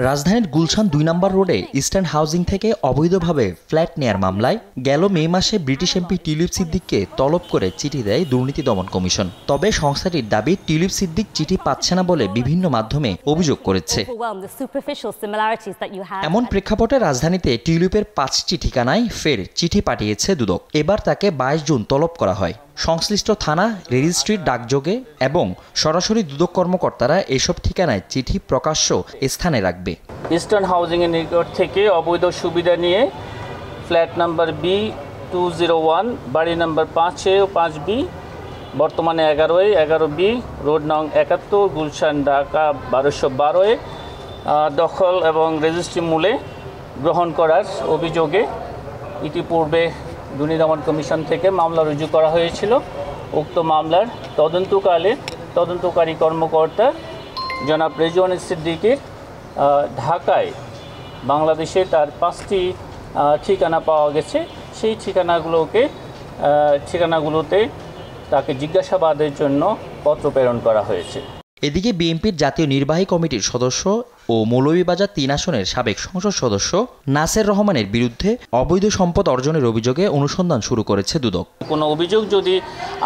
রাজধানীর গুলশান ২ নম্বর রোডে eastern housing থেকে অবৈধভাবে ফ্ল্যাট নেয়ার মামলায় গেল মে মাসে ব্রিটিশ এমপি টিউলিপ সিদ্দিককে তলব করে চিঠি দেয় দুর্নীতি দমন কমিশন। তবে সংস্থাটির দাবি টিউলিপ সিদ্দিক চিঠি পাচ্ছে না বলে বিভিন্ন মাধ্যমে অভিযোগ করেছে। এমন প্রেক্ষাপটে রাজধানীতে টিউলিপের ৫টি ঠিকানায় ফের চিঠি পাঠিয়েছে দুদক। এবার তাকে ২২ জুন তলব করা হয়। সংশ্লিষ্ট থানা, রেজিস্ট্রির ডাকযোগে এবং সরাসরি দুদক কর্মকর্তারা এসব ঠিকানায় চিঠি প্রকাশ্য স্থানে রাখবে। ইস্টার্ন হাউজিং এর নিকট থেকে অবৈধ সুবিধা নিয়ে ফ্ল্যাট নাম্বার B201 বাড়ি নাম্বার 5A ও 5B বর্তমানে 11A 11B রোড নং 71 গুলশান ঢাকা 1212 দখল এবং রেজিস্ট্রি মূলে গ্রহণ করার অভিযোগে ইতিপূর্বে দুর্নীতি দমন কমিশন থেকে মামলা রুজু করা হয়েছিল। উক্ত মামলার তদন্তকালে তদন্তকারী কর্মকর্তা জনাব রেজওয়ান সিদ্দিকীর ঢাকায় বাংলাদেশে তার 5টি ঠিকানা পাওয়া গেছে। সেই ঠিকানাগুলোতে তাকে জিজ্ঞাসাবাদের জন্য পত্র প্রেরণ করা হয়েছে। এদিকে বিএনপির জাতীয় নির্বাহী কমিটির সদস্য ও মৌলভীবাজার ৩ আসনের সাবেক সংসদ সদস্য নাসের রহমানের বিরুদ্ধে অবৈধ সম্পদ অর্জনের অভিযোগে অনুসন্ধান শুরু করেছে দুদক। কোনো অভিযোগ যদি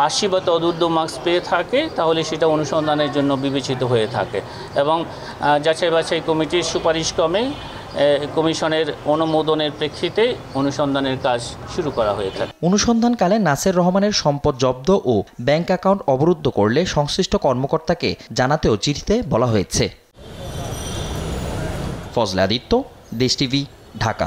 80 বা তদূর্ধ্ব মার্কস পেয়ে থাকে তাহলে সেটা অনুসন্ধানের জন্য বিবেচিত হয়ে থাকে এবং যাচাই বাছাই কমিটির সুপারিশক্রমে কমিশনের অনুমোদনের প্রেক্ষিতে অনুসন্ধানের কাজ শুরু করা হয়ে থাকে। অনুসন্ধানকালে নাসের রহমানের সম্পদ জব্দ ও ব্যাংক অ্যাকাউন্ট অবরুদ্ধ করলে সংশ্লিষ্ট কর্মকর্তাকে জানাতেও চিঠিতে বলা হয়েছে। ফজলে আদিত্য, দেশ টিভি, ঢাকা।